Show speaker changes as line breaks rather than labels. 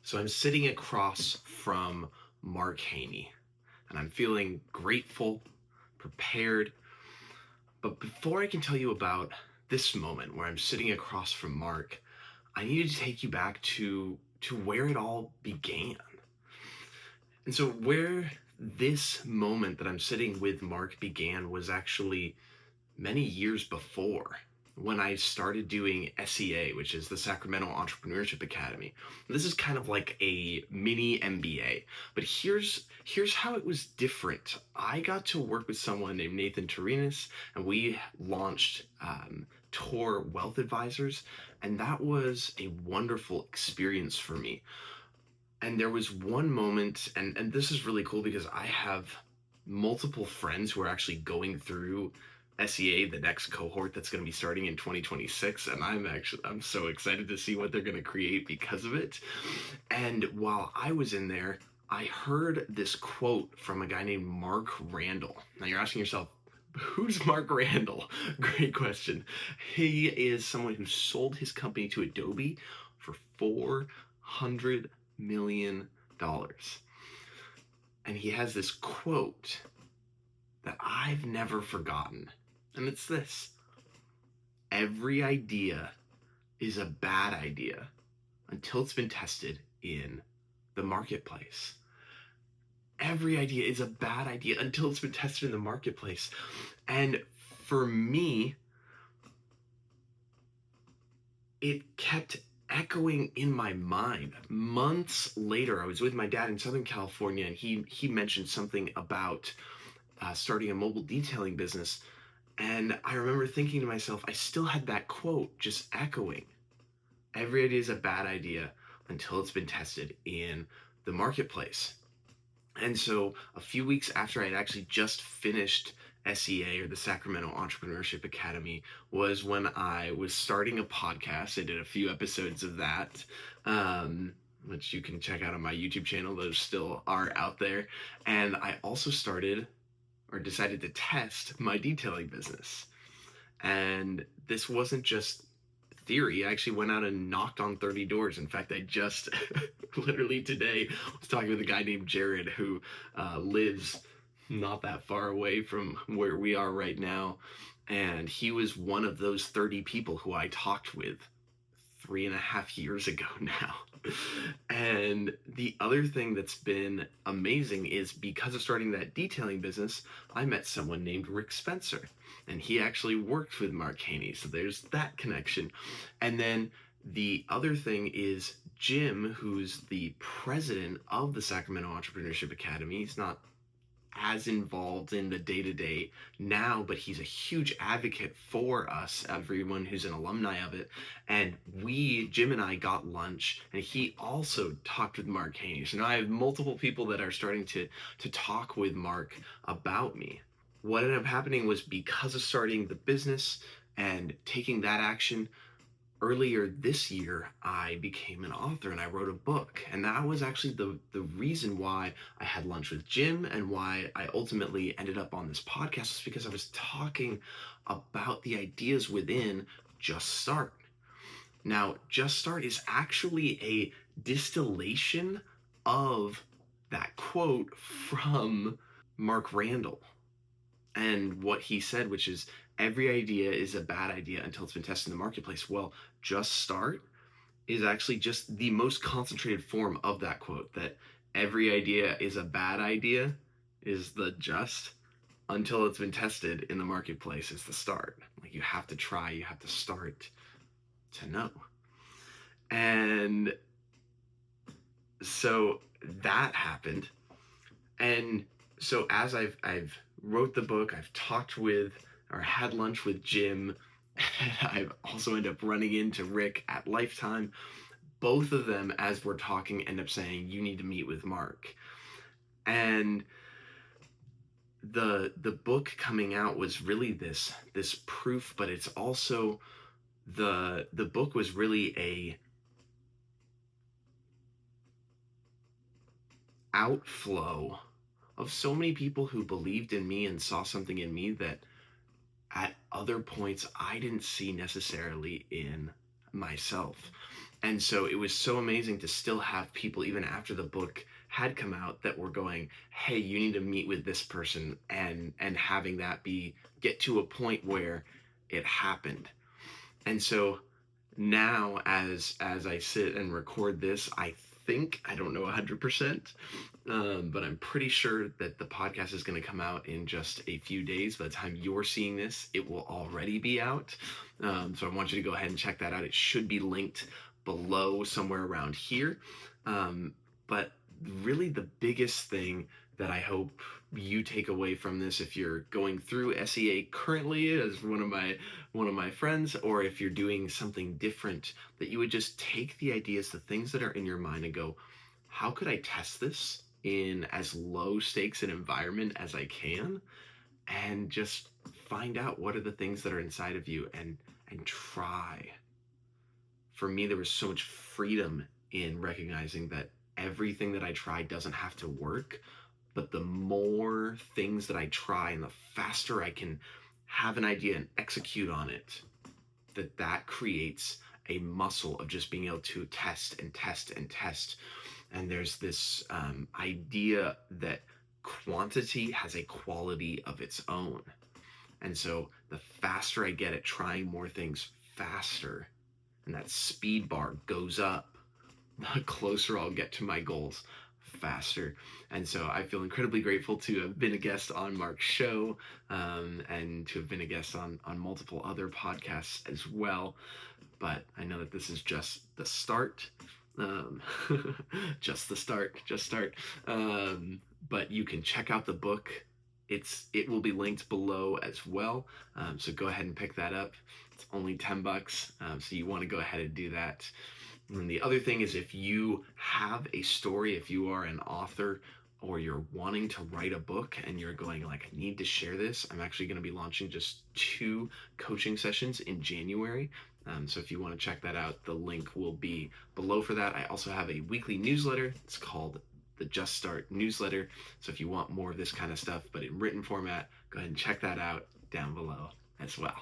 So I'm sitting across from Mark Haney, and I'm feeling grateful, prepared. But before I can tell you about this moment where I'm sitting across from Mark, I need to take you back to where it all began. And so where this moment that I'm sitting with Mark began was actually many years before, when I started doing SEA, which is the Sacramento Entrepreneurship Academy. This is kind of like a mini MBA, but here's how it was different. I got to work with someone named Nathan Turinas, and we launched Tor Wealth Advisors, and that was a wonderful experience for me. And there was one moment, and this is really cool because I have multiple friends who are actually going through SEA, the next cohort that's going to be starting in 2026, and I'm so excited to see what they're going to create because of it. And while I was in there, I heard this quote from a guy named Mark Randall. Now you're asking yourself, who's Mark Randall? Great question. He is someone who sold his company to Adobe for $400 million. And he has this quote that I've never forgotten. And it's this: every idea is a bad idea until it's been tested in the marketplace. Every idea is a bad idea until it's been tested in the marketplace. And for me, it kept echoing in my mind. Months later, I was with my dad in Southern California, and he mentioned something about starting a mobile detailing business. And I remember thinking to myself, I still had that quote just echoing. Every idea is a bad idea until it's been tested in the marketplace. And so a few weeks after I'd actually just finished SEA, or the Sacramento Entrepreneurship Academy, was when I was starting a podcast. I did a few episodes of that, which you can check out on my YouTube channel. Those still are out there. And I also decided to test my detailing business. And this wasn't just theory. I actually went out and knocked on 30 doors. In fact, I just literally today was talking with a guy named Jared who lives not that far away from where we are right now. And he was one of those 30 people who I talked with 3.5 years ago now. And the other thing that's been amazing is, because of starting that detailing business, I met someone named Rick Spencer, and he actually worked with Mark Haney. So there's that connection. And then the other thing is Jim, who's the president of the Sacramento Entrepreneurship Academy. He's not as involved in the day-to-day now, but he's a huge advocate for us, everyone who's an alumni of it. And Jim and I got lunch, and he also talked with Mark Haney. So now I have multiple people that are starting to talk with Mark about me. What ended up happening was, because of starting the business and taking that action, earlier this year, I became an author and I wrote a book. And that was actually the reason why I had lunch with Jim, and why I ultimately ended up on this podcast, was because I was talking about the ideas within Just Start. Now, Just Start is actually a distillation of that quote from Mark Randall and what he said, which is, every idea is a bad idea until it's been tested in the marketplace. Well, Just Start is actually just the most concentrated form of that quote, that every idea is a bad idea is the just, until it's been tested in the marketplace is the start. Like, you have to try, you have to start to know. And so that happened. And so as I've wrote the book, I've talked with, or had lunch with Jim, and I've also ended up running into Rick at Lifetime. Both of them, as we're talking, end up saying, you need to meet with Mark. And the book coming out was really this proof, but it's also, the book was really a outflow of so many people who believed in me and saw something in me that at other points I didn't see necessarily in myself. And so it was so amazing to still have people, even after the book had come out, that were going, hey, you need to meet with this person, and having that be get to a point where it happened. And so now, as I sit and record this, I don't know 100%, but I'm pretty sure that the podcast is going to come out in just a few days. By the time you're seeing this, it will already be out. So I want you to go ahead and check that out. It should be linked below somewhere around here. But really, the biggest thing that I hope you take away from this, if you're going through SEA currently as one of my friends, or if you're doing something different, that you would just take the ideas, the things that are in your mind, and go, how could I test this in as low stakes an environment as I can, and just find out what are the things that are inside of you, and try. For me, there was so much freedom in recognizing that everything that I try doesn't have to work, but the more things that I try and the faster I can have an idea and execute on it, that creates a muscle of just being able to test and test and test. And there's this idea that quantity has a quality of its own. And so the faster I get at trying more things faster, and that speed bar goes up, the closer I'll get to my goals faster. And so I feel incredibly grateful to have been a guest on Mark's show, and to have been a guest on multiple other podcasts as well. But I know that this is just the start. Just start. But you can check out the book. It will be linked below as well. So go ahead and pick that up. It's only $10. So you want to go ahead and do that. And the other thing is, if you have a story, if you are an author, or you're wanting to write a book and you're going like, I need to share this, I'm actually going to be launching just 2 coaching sessions in January. So if you want to check that out, the link will be below for that. I also have a weekly newsletter. It's called the Just Start newsletter. So if you want more of this kind of stuff, but in written format, go ahead and check that out down below as well.